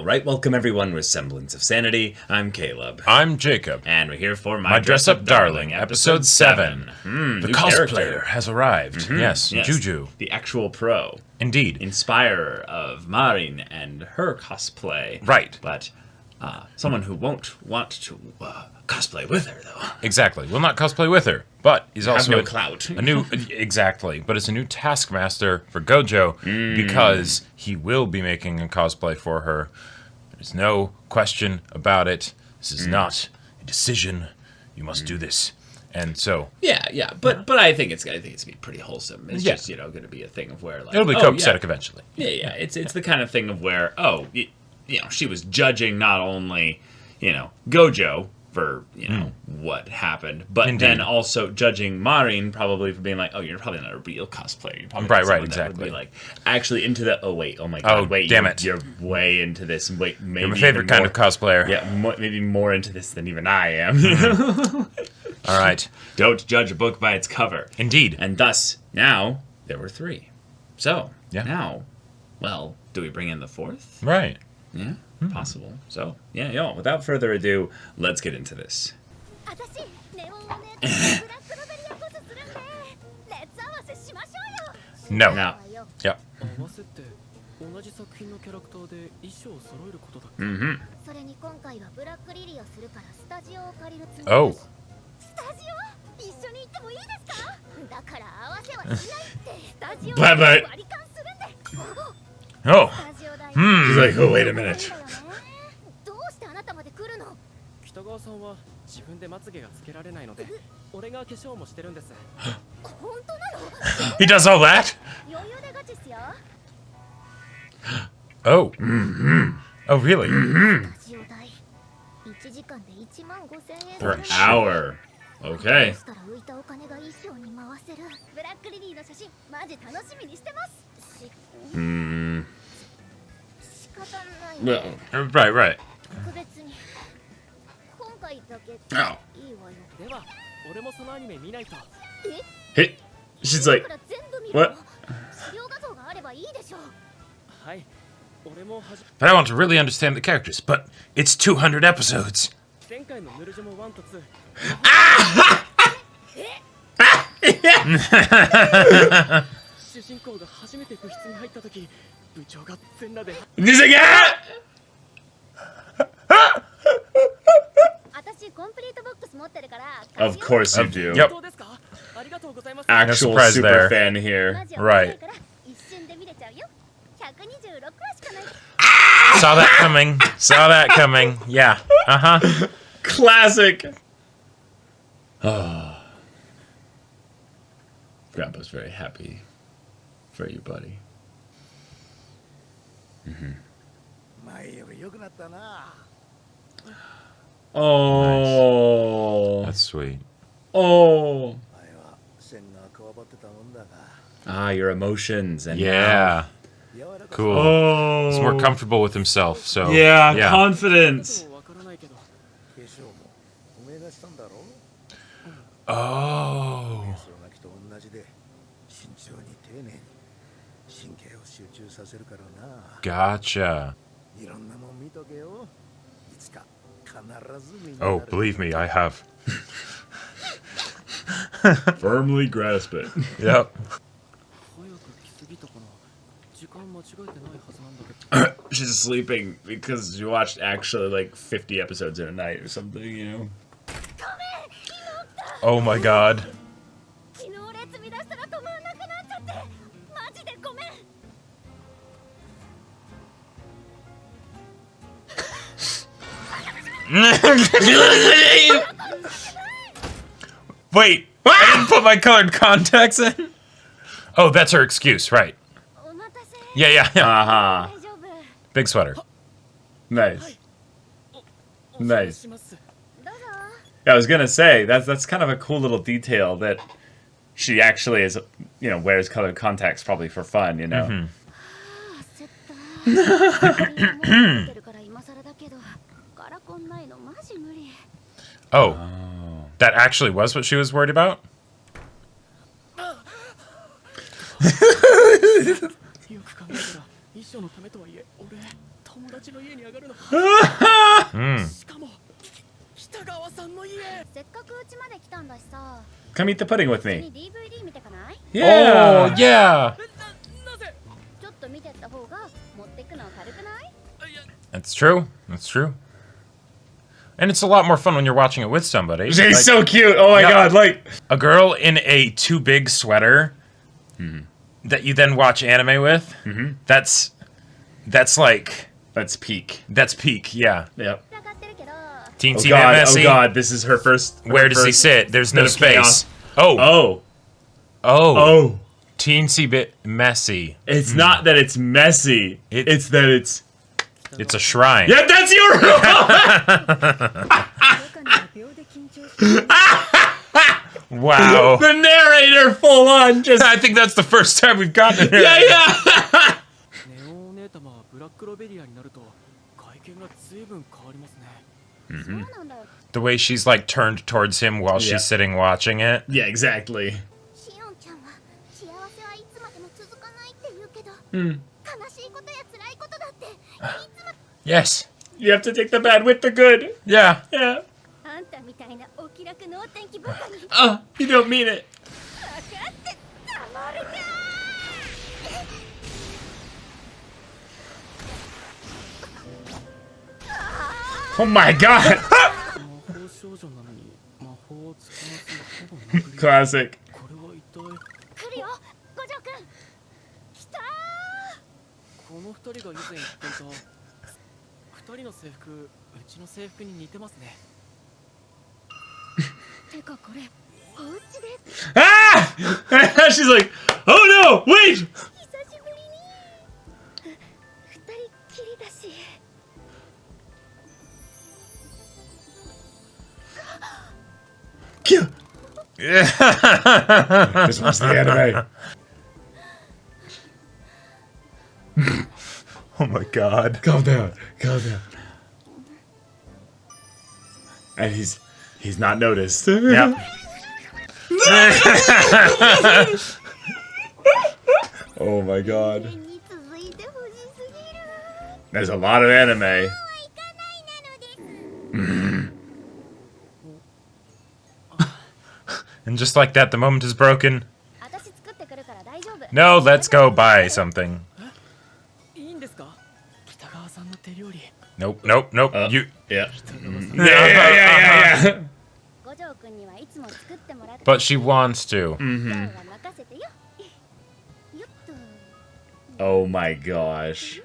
Alright, welcome everyone with Semblance of Sanity. I'm Caleb. I'm Jacob. And we're here for My Dress-Up Darling, Episode 7. The cosplayer character has arrived. Yes, Gojou. The actual pro. Indeed. Inspirer of Marin and her cosplay. Right. But someone who won't want to cosplay with her, though. Exactly. Will not cosplay with her, but he's also no clout. a new exactly, but it's a new taskmaster for Gojou because he will be making a cosplay for her. There's no question about it. This is not a decision. You must do this. And so but I think it's gonna be pretty wholesome. It's just going to be a thing of where like it'll be copacetic eventually. Yeah. It's the kind of thing of where she was judging not only Gojou for what happened, but then also judging Marin probably for being like, oh, you're probably not a real cosplayer. You're probably right, someone exactly. that would be like actually into the oh my god, wait, damn it, you're way into this. Wait, maybe you're my favorite kind of cosplayer. Yeah, maybe more into this than even I am. All right. Don't judge a book by its cover. Indeed. And thus, now, there were 3. So, now, well, do we bring in the 4th? Right. Yeah, possible. So, without further ado, let's get into this. No. Now. Yep. Oh. Bye-bye. Oh. He's like, oh, wait a minute. He does all that? Oh. Oh, really? For an hour. Okay. Well, right. Oh. Hey, she's like, what? But I want to really understand the characters, but it's 200 episodes. This again? Of course you do. Yep. Actual No surprise super there. fan here. Right. Saw that coming. Yeah. Uh-huh. Classic. Oh. Grandpa's very happy for you, buddy. Oh. That's sweet. Oh. Your emotions and Yeah. Cool. Oh. He's more comfortable with himself, so Yeah, confidence. Oh. Gotcha. Oh, believe me, I have. Firmly grasp it. Yep. She's sleeping because she watched actually like 50 episodes in a night or something, Oh my god. Wait, I didn't put my colored contacts in. Oh, that's her excuse, right? Yeah. Uh-huh. Big sweater. Nice. Nice. Yeah, I was gonna say that's kind of a cool little detail that she actually is, wears colored contacts probably for fun, Oh, that actually was what she was worried about? Come eat the pudding with me. Yeah. Oh, yeah. That's true. That's true. And it's a lot more fun when you're watching it with somebody. She's like, so cute. Oh my god, like a girl in a too big sweater that you then watch anime with. That's like that's peak. That's peak. Yeah. Yep. Teensy bit messy. Oh god, this is her first. Where does he sit? There's no space. Chaos. Oh. Teensy bit messy. It's not that it's messy. It's that it's a shrine. Yeah, that's your rule. Wow. The narrator full on just. I think that's the first time we've gotten it. Yeah. The way she's like turned towards him while she's sitting watching it. Yeah, exactly. Yes. You have to take the bad with the good. Yeah. Yeah. Oh, you don't mean it. Oh my god. Classic. Ah! She's like, oh no, wait! Just watch the anime. Oh my god. Calm down. Calm down. And he's not noticed. Yep. Oh my god. There's a lot of anime. And just like that, the moment is broken. No, let's go buy something. Nope. You. Yeah. Yeah. But she wants to. Oh my gosh.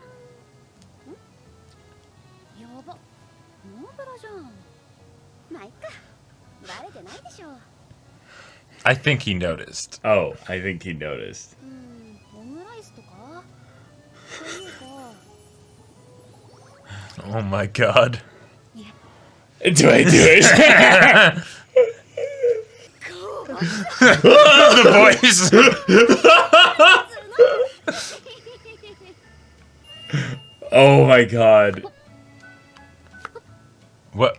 I think he noticed. Oh, I think he noticed. Oh my god. Do I do it? The voice. Oh my god. What?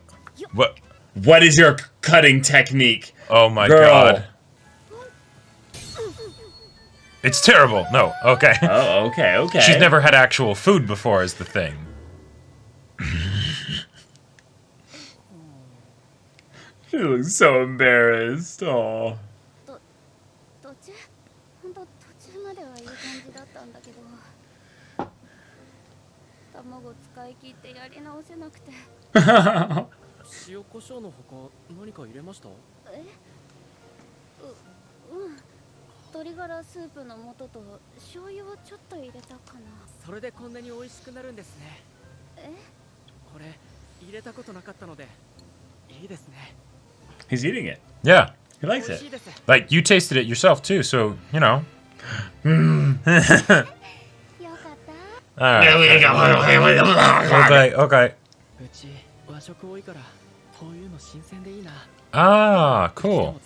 What is your cutting technique? Oh my Girl. god. It's terrible. No, okay. Oh, okay. She's never had actual food before is the thing. She looks so embarrassed. Oh. He's eating it. Yeah. He likes it. Like, you tasted it yourself too, so, you know. Alright. Okay. Ah, cool.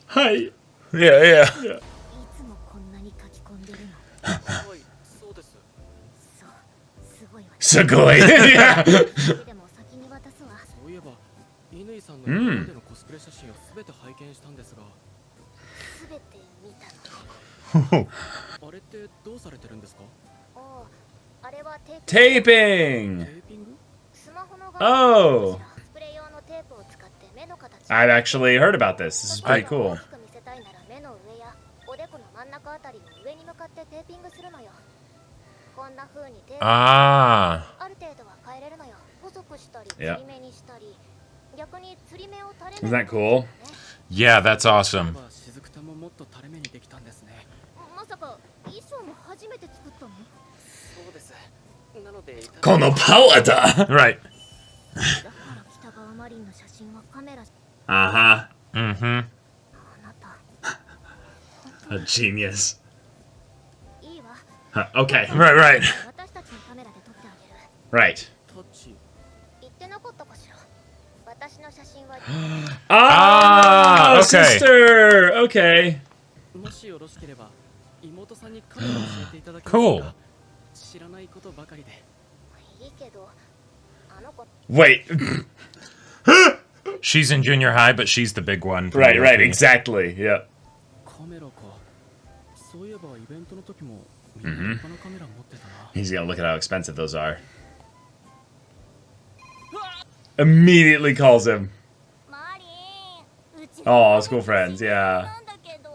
Hi. Yeah. Sugoi. Yeah. でも先に渡すわ。そういえば乾さんの今までのコスプレ写真をすべて拝見したんですが、すべて見たの。あれってどうされてるんですか？ああ、あれはテープ。 Taping. テーピング？スマホの Oh. スプレー用のテープを使って目の形。 I've actually heard about this. This is pretty cool. 大きく見せたいなら目の上やおでこの真ん中あたりを上に向かってテーピングするのよ。こんな風にテープ Ah. ある程度は変えれるのよ。細くしたり、 Yeah. 釣り目にしたり、逆に釣り目を垂れ Isn't that cool? Yeah, that's awesome. は雫玉もっと垂れ目にできたんですね。まさか衣装も初めて作ったの？そうです。なので Kono powder. Right. だから北川マリンの写真はカメラ。 Uh-huh. Mm-hmm. あなた A genius. いいわ。 Okay. Right, right. 私たちのカメラで撮ってあげる。 Right. タッチ。言ってなかったかしら。私の写真は Ah, okay. sister. Okay. もしよろしければ妹さんにカメラを教えていただけますか？ Cool. 知らないことばかりで。いいけど、あの子 Wait. She's in junior high, but she's the big one. from Right, the right. OP. Exactly. Yep. カメラか。そういえばイベントの時もみんな立派なカメラ持ってたな。 He's gonna look at how expensive those are. Immediately calls him. マリン、うち Oh, school friends. Yeah. なんだけど。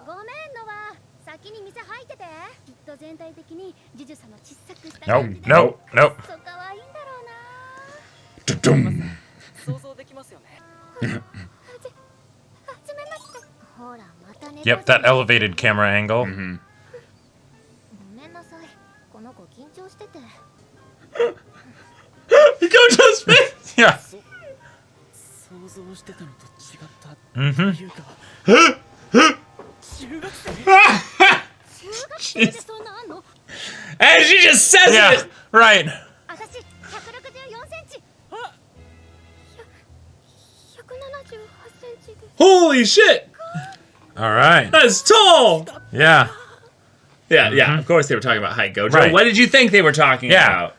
ごめんのは、先に店入ってて。きっと全体的にジュジュさんの小さくした Nope, 感じで nope, nope. そう可愛いんだろうな。 Dum-dum. 想像できますよね。はじめまして。ほら、またね。 Yep, that elevated camera angle. ごめんなさい。この子緊張してて。 Gojo's face. Yeah. 想像してたのと違ったと Mm-hmm. いうか。中学生。中学生でそんなあんの？ And she just says Yeah, it. right. 私164センチ。178センチです。 Holy shit. All right. That's tall. Yeah. Yeah, yeah. Of course they were talking about height, Gojo. Right. What did you think they were talking Yeah. about?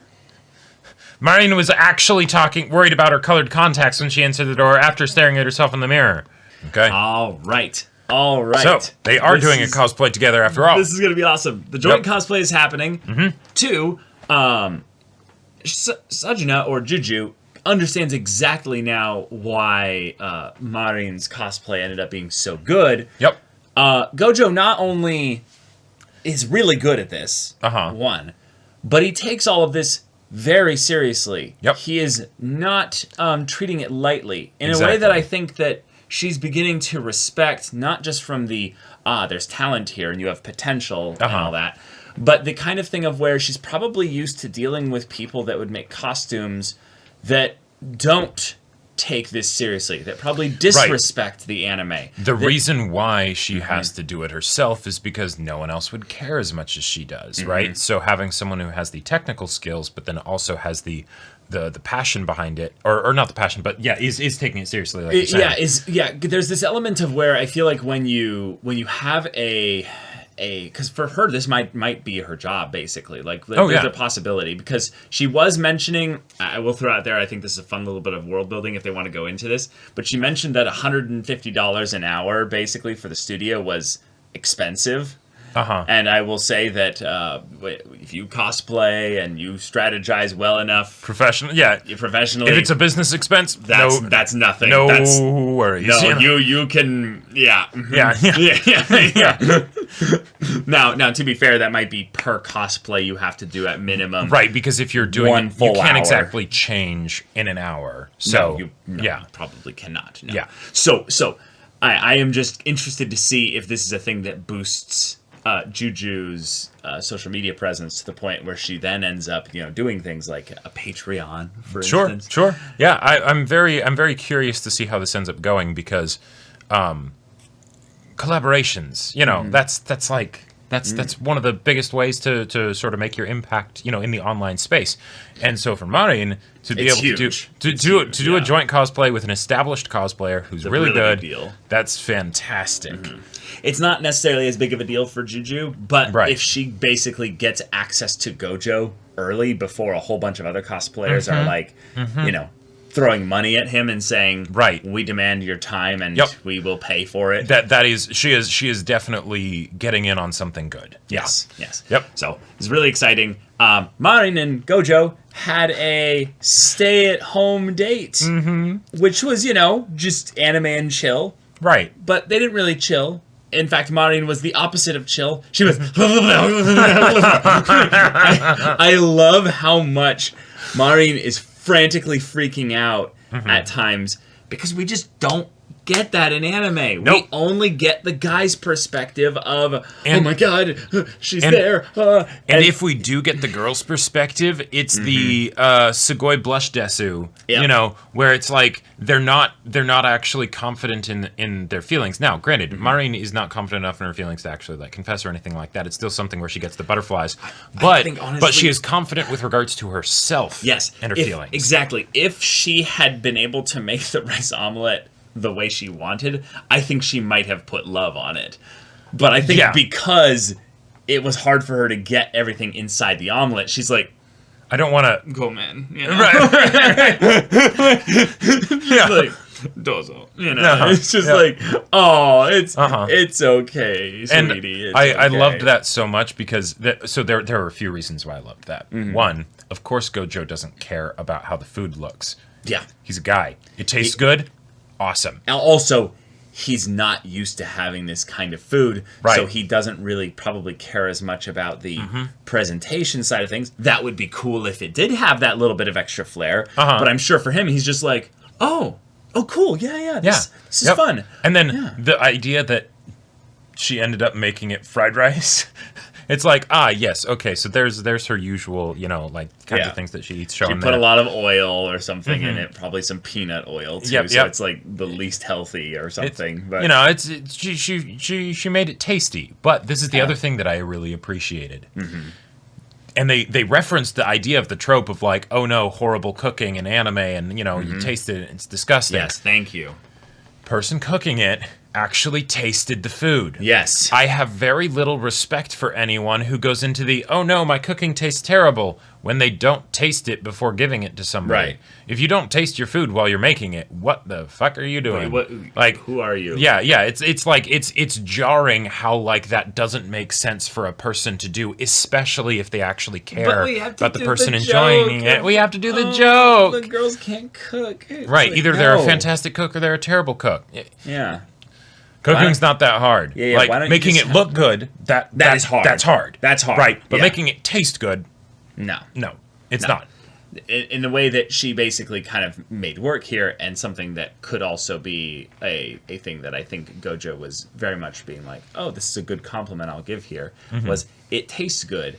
Marin was actually worried about her colored contacts when she entered the door after staring at herself in the mirror. Okay. All right. All right. So, they are This doing is- a cosplay together after all. This is going to be awesome. The joint Yep. cosplay is happening. Two, Sajuna, or Juju, understands exactly now why Marin's cosplay ended up being so good. Yep. Gojo not only is really good at this, Uh-huh. one, but he takes all of this very seriously. Yep. He is not treating it lightly in a way that I think that she's beginning to respect, not just from the, there's talent here and you have potential and all that, but the kind of thing of where she's probably used to dealing with people that would make costumes that don't take this seriously, that probably disrespect the anime. The reason why she has to do it herself is because no one else would care as much as she does, right? So having someone who has the technical skills, but then also has the passion behind it, or not the passion, but yeah, is taking it seriously. Like you're saying. There's this element of where I feel like when you have a because for her this might be her job basically, like there's a possibility, because she was mentioning, I will throw out there, I think this is a fun little bit of world building if they want to go into this, but she mentioned that $150 an hour basically for the studio was expensive. And I will say that if you cosplay and you strategize well enough, Professionally, if it's a business expense, that's nothing. No That's, worries. no, you can, yeah. Yeah. Now, to be fair, that might be per cosplay you have to do at minimum. Right, because if you're doing One it, you full can't hour. exactly change in an hour. So, you probably cannot. No. Yeah. So I am just interested to see if this is a thing that boosts Juju's social media presence to the point where she then ends up, doing things like a Patreon, for instance. Sure. Yeah, I'm very curious to see how this ends up going, because collaborations, that's like That's one of the biggest ways to sort of make your impact, in the online space. And so for Marin to be able to do a joint cosplay with an established cosplayer who's really good, deal. That's fantastic. It's not necessarily as big of a deal for Juju, but if she basically gets access to Gojo early before a whole bunch of other cosplayers are like, throwing money at him and saying, we demand your time and we will pay for it. She is definitely getting in on something good. Yes. Yep. So it's really exciting. Marin and Gojo had a stay-at-home date, which was, just anime and chill. Right. But they didn't really chill. In fact, Marin was the opposite of chill. She was... I love how much Marin is frantically freaking out at times because we just don't get that in anime. Nope. We only get the guy's perspective of, oh my god, she's there. And if we do get the girl's perspective, it's the Sugoi blush desu, where it's like they're not actually confident in their feelings. Now, granted, Marin is not confident enough in her feelings to actually like confess or anything like that. It's still something where she gets the butterflies. But she is confident with regards to herself and her feelings. Exactly. If she had been able to make the rice omelet the way she wanted, I think she might have put love on it. But I think because it was hard for her to get everything inside the omelet, she's like, I don't want to go, man. Right. Like, dozo. It's just like, oh, it's okay, sweetie. And I loved that so much because there are a few reasons why I loved that. One, of course, Gojo doesn't care about how the food looks. Yeah. He's a guy. It tastes good. Awesome. Also, he's not used to having this kind of food, right. So he doesn't really probably care as much about the presentation side of things. That would be cool if it did have that little bit of extra flair, but I'm sure for him, he's just like, oh, cool, this is fun. And then the idea that she ended up making it fried rice... It's like, yes, okay, so there's her usual, kinds of things that she eats. She put a lot of oil or something in it, probably some peanut oil too, so it's like the least healthy or something. But she made it tasty. But this is the other thing that I really appreciated. And they referenced the idea of the trope of like, oh no, horrible cooking in anime, and you taste it, it's disgusting. Yes, thank you. Person cooking it actually tasted the food. Yes. I have very little respect for anyone who goes into the, oh no, my cooking tastes terrible, when they don't taste it before giving it to somebody. Right. If you don't taste your food while you're making it, what the fuck are you doing? Wait, who are you? Yeah, it's jarring how like that doesn't make sense for a person to do, especially if they actually care about the person enjoying it. We have to do the joke. The girls can't cook. It's right, like, either they're a fantastic cook or they're a terrible cook. Yeah. Cooking's not that hard. Yeah, like making it look good, that is hard. That's hard. That's hard. Right. But making it taste good, no, it's not. In the way that she basically kind of made work here, and something that could also be a thing that I think Gojo was very much being like, oh, this is a good compliment I'll give here, was it tastes good.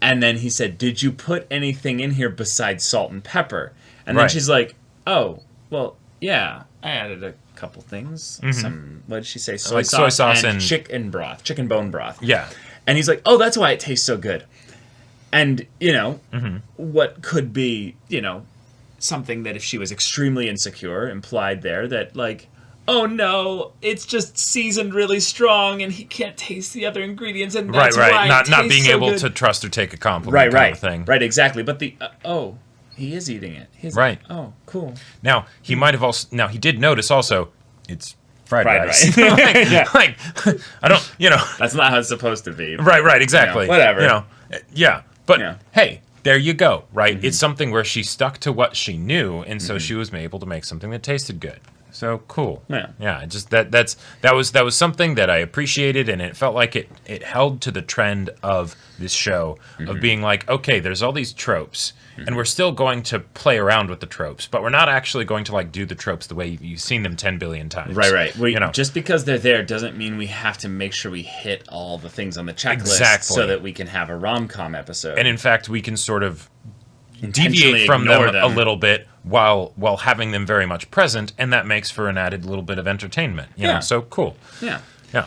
And then he said, did you put anything in here besides salt and pepper? And then she's like, oh, well, yeah, I added a couple things. Some, what did she say? Soy sauce and chicken bone broth. Yeah. And he's like, oh, that's why it tastes so good. And, what could be, something that if she was extremely insecure, implied there that, like, oh no, it's just seasoned really strong and he can't taste the other ingredients, and that's why not being so able to trust or take a compliment kind of thing. Right, exactly. But the, he is eating it. Right. Oh, cool. Now, he might have also... Now, he did notice also, it's fried rice. Like, I don't... That's not how it's supposed to be. Right, exactly. Whatever. Yeah. But, hey, there you go, right? It's something where she stuck to what she knew, and so she was able to make something that tasted good. So, cool. Yeah, just that was something that I appreciated, and it felt like it held to the trend of this show, of being like, okay, there's all these tropes, and we're still going to play around with the tropes, but we're not actually going to like do the tropes the way you've seen them 10 billion times. Right. Just because they're there doesn't mean we have to make sure we hit all the things on the checklist so that we can have a rom-com episode. And in fact, we can sort of deviate from them a little bit while having them very much present, and that makes for an added little bit of entertainment. You know? So cool. Yeah.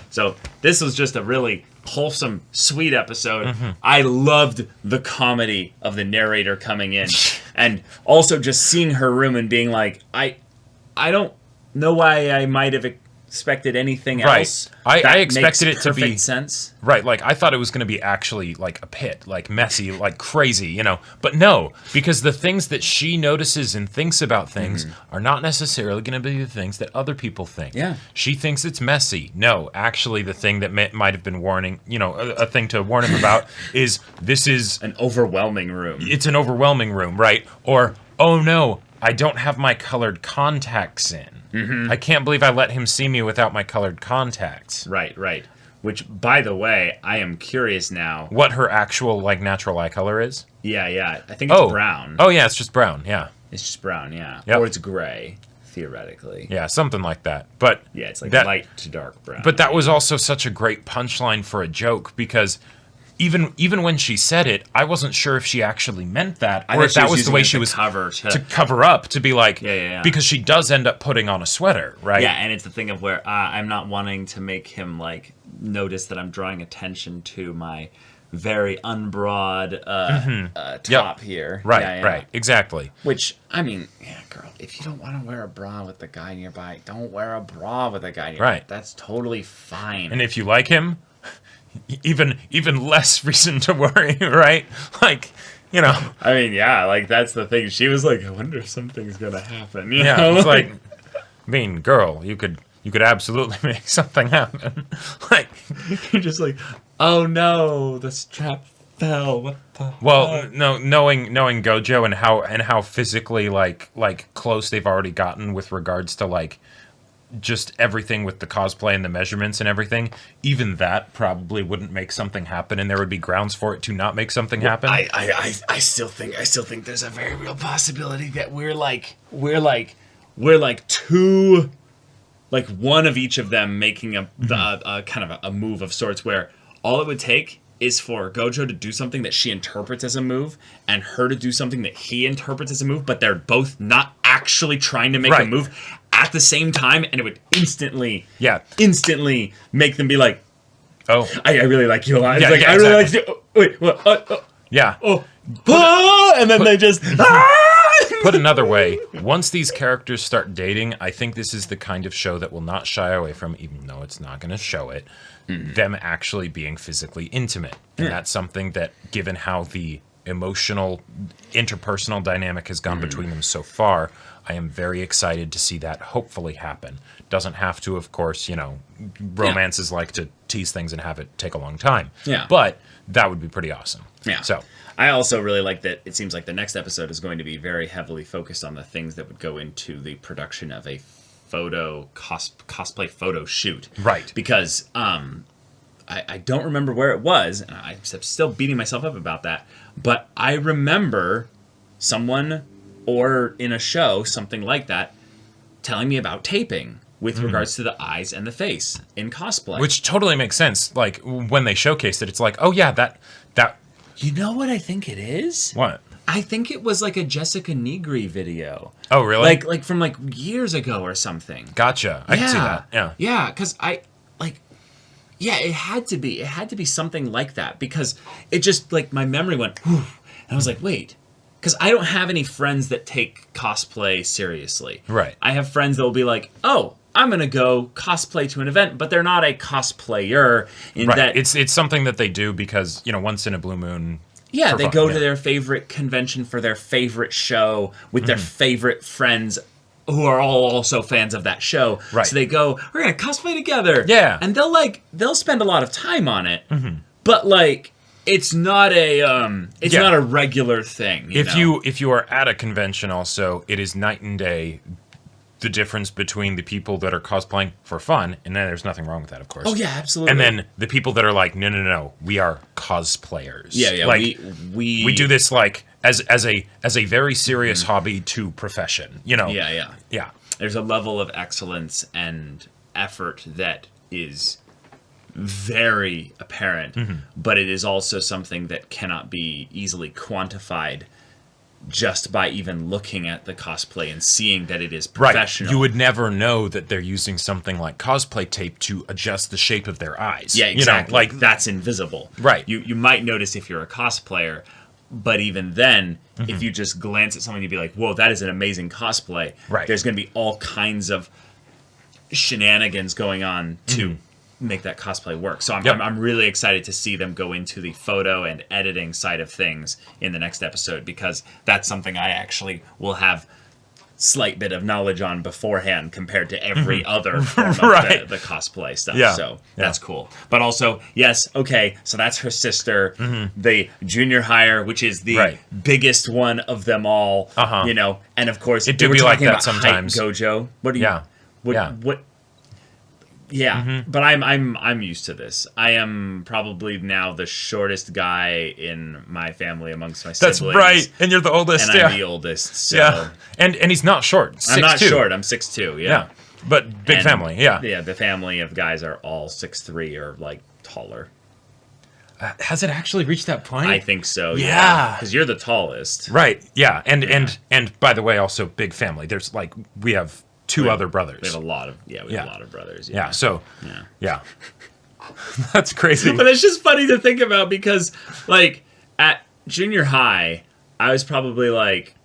So this was just a really wholesome, sweet episode. I loved the comedy of the narrator coming in, and also just seeing her room and being like, I don't know why I might have expected anything else. I expected it to be perfect sense. Right, like I thought it was going to be actually like a pit, like messy, like crazy, you know. But no, because the things that she notices and thinks about things are not necessarily going to be the things that other people think. Yeah. She thinks it's messy. No, actually the thing that might have been warning, you know, a thing to warn him about is this is An overwhelming room. it's an overwhelming room, right? Or, oh no, I don't have my colored contacts in. I can't believe I let him see me without my colored contacts. Right. Which, by the way, I am curious now. What her actual, like, natural eye color is? Yeah. I think it's brown. Oh, yeah, it's just brown, yeah. It's just brown, yeah. Yep. Or it's gray, theoretically. Yeah, something like that. But Yeah, it's like that, light to dark brown. But that was also such a great punchline for a joke, because even when she said it, I wasn't sure if she actually meant that, or if that was the way she was to cover up, to be like, Yeah. because she does end up putting on a sweater, right? Yeah, and it's the thing of where I'm not wanting to make him, like, notice that I'm drawing attention to my very unbroad top here. Right, Yeah. right, exactly. Which, I mean, yeah, girl, if you don't want to wear a bra with the guy nearby, don't wear a bra with the guy nearby. Right. That's totally fine. And if you like him, even less reason to worry, right? Like, you know. I mean, yeah, like, that's the thing. She was like, I wonder if something's going to happen. You Yeah, know? it's like, I mean, girl, you could absolutely make something happen. Like, you're just like, oh no, the strap fell. What the well, fuck? no, knowing Gojou and how physically like close they've already gotten with regards to like just everything with the cosplay and the measurements and everything, even that probably wouldn't make something happen, and there would be grounds for it to not make something happen. I still think there's a very real possibility that we're like two, like one of each of them making a kind of a move of sorts, where all it would take is for Gojou to do something that she interprets as a move, and her to do something that he interprets as a move, but they're both not actually trying to make a move at the same time, and it would instantly make them be like, oh, I really like you a lot. It's Yeah, like, yeah, I really exactly. like you. Wait, what? yeah. And then they just... Put another way, once these characters start dating, I think this is the kind of show that will not shy away from, even though it's not going to show it, them actually being physically intimate. And that's something that, given how the emotional, interpersonal dynamic has gone between them so far, I am very excited to see that hopefully happen. Doesn't have to, of course, you know, romances like to tease things and have it take a long time. Yeah. But that would be pretty awesome. Yeah. So I also really like that it seems like the next episode is going to be very heavily focused on the things that would go into the production of a cosplay photo shoot. Right. Because I don't remember where it was, and I'm still beating myself up about that, but I remember someone or in a show, something like that, telling me about taping with regards to the eyes and the face in cosplay. which totally makes sense. Like, when they showcased it, it's like, oh yeah, that... You know what I think it is? What? I think it was like a Jessica Negri video. Oh, really? Like from like years ago or something. Gotcha. I can see that. Yeah. Yeah, because it had to be. It had to be something like that, because it just, like, my memory went, whew, and I was like, wait. Because I don't have any friends that take cosplay seriously. Right. I have friends that will be like, oh, I'm going to go cosplay to an event, but they're not a cosplayer in that... It's something that they do because, you know, once in a blue moon. Yeah, they fun, go to their favorite convention for their favorite show with their favorite friends who are all also fans of that show. Right. So they go, we're going to cosplay together. Yeah. And they'll spend a lot of time on it. But, like, it's not a not a regular thing. If you are at a convention also, it is night and day the difference between the people that are cosplaying for fun, and then there's nothing wrong with that, of course. Oh yeah, absolutely. And then the people that are like, no, we are cosplayers. Yeah. Like, we do this like as a very serious hobby to profession. You know. Yeah. There's a level of excellence and effort that is very apparent, but it is also something that cannot be easily quantified just by even looking at the cosplay and seeing that it is professional. Right. You would never know that they're using something like cosplay tape to adjust the shape of their eyes. Yeah, exactly. You know, like that's invisible. Right. You might notice if you're a cosplayer, but even then, if you just glance at someone, you'd be like, whoa, that is an amazing cosplay. Right. There's going to be all kinds of shenanigans going on to make that cosplay work. So I'm really excited to see them go into the photo and editing side of things in the next episode, because that's something I actually will have slight bit of knowledge on beforehand compared to every other form of the cosplay stuff. Yeah. So that's cool. But also, yes, okay, so that's her sister, the junior hire, which is the biggest one of them all, you know, and of course, it do be like that sometimes. Gojo. What do you what but I'm used to this. I am probably now the shortest guy in my family amongst my siblings. That's right, and you're the oldest. And I'm the oldest. So. And he's not short. 6'2". I'm not short. I'm 6'2". Yeah. But big family. Yeah. Yeah. The family of guys are all 6'3" or like taller. Has it actually reached that point? I think so. Yeah. Because you're the tallest. Right. Yeah. And by the way, also big family. There's like we have two other brothers. We have a lot of a lot of brothers. Yeah. So that's crazy. But it's just funny to think about, because like at junior high, I was probably like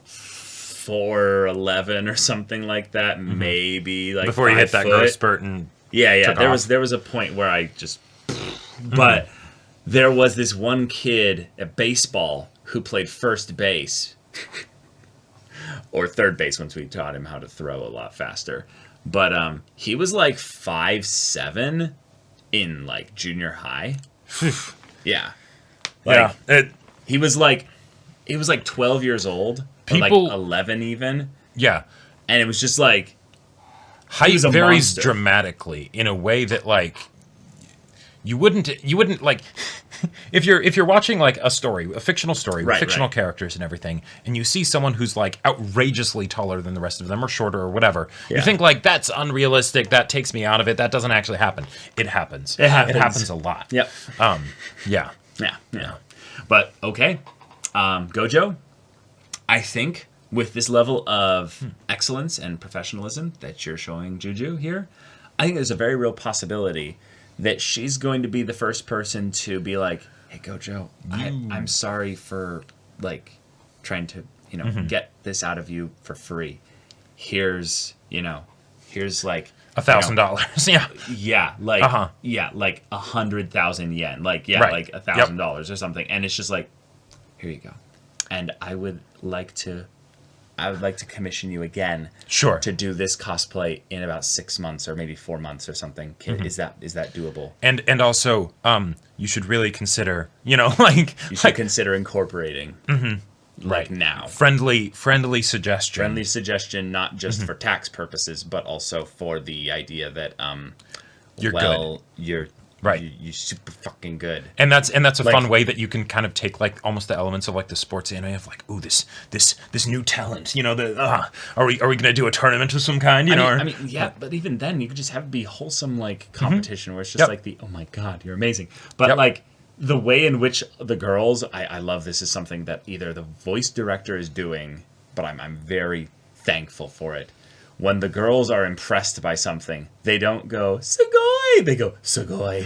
4'11" or something like that, maybe like before you hit that growth spurt and there was a point where I just but there was this one kid at baseball who played first base. Or third base once we taught him how to throw a lot faster. But he was like 5'7" in like junior high. Yeah. Like, he was like 12 years old. Or like 11 even. Yeah. And it was just like height varies dramatically in a way that like you wouldn't like if you're watching like a fictional story with fictional characters and everything, and you see someone who's like outrageously taller than the rest of them or shorter or whatever, you think like that's unrealistic, that takes me out of it, that doesn't actually happen. It happens. It happens a lot. Yep. Yeah. But okay. Gojo, I think with this level of excellence and professionalism that you're showing Juju here, I think there's a very real possibility that she's going to be the first person to be like, hey, Gojo, I'm sorry for, like, trying to, get this out of you for free. Here's like... $1,000. Yeah. Yeah, like, like 100,000 yen. Like, like $1,000 or something. And it's just like, here you go. And I would like to commission you again. Sure. To do this cosplay in about 6 months or maybe 4 months or something. Is that doable? And also, you should really consider, like you should consider incorporating. Like now. Friendly suggestion. Friendly suggestion, not just for tax purposes, but also for the idea that you're good. You're right. You're super fucking good. And that's a fun way that you can kind of take like almost the elements of like the sports anime of like, ooh, this new talent, are we gonna do a tournament of some kind, but even then you could just have it be wholesome like competition where it's just like oh my god, you're amazing. But like the way in which the girls, I love this is something that either the voice director is doing, but I'm very thankful for it. When the girls are impressed by something, they don't go "sugoi," they go "sugoi."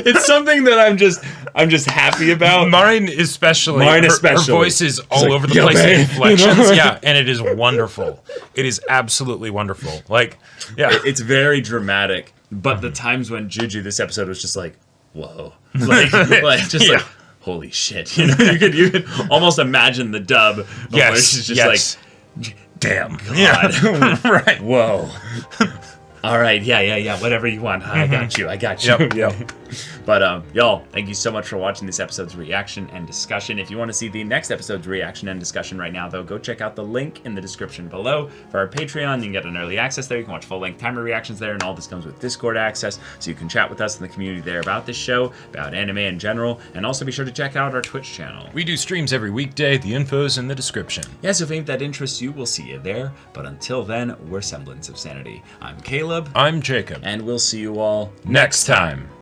It's something that I'm just happy about. Marin especially. Her voice is all over the place in inflections. And it is wonderful. It is absolutely wonderful. Like, it's very dramatic. But the times when Juju this episode was just like, whoa, like holy shit, you could almost imagine the dub. Where she's just like, damn, God. Right, whoa. All right, yeah, whatever you want. I got you. Yep. But y'all, thank you so much for watching this episode's reaction and discussion. If you want to see the next episode's reaction and discussion right now, though, go check out the link in the description below for our Patreon. You can get an early access there. You can watch full-length timer reactions there, and all this comes with Discord access, so you can chat with us in the community there about this show, about anime in general, and also be sure to check out our Twitch channel. We do streams every weekday. The info's in the description. Yeah, so if any of that interests you, we'll see you there. But until then, we're Semblance of Sanity. I'm Caleb. I'm Jacob. And we'll see you all next time.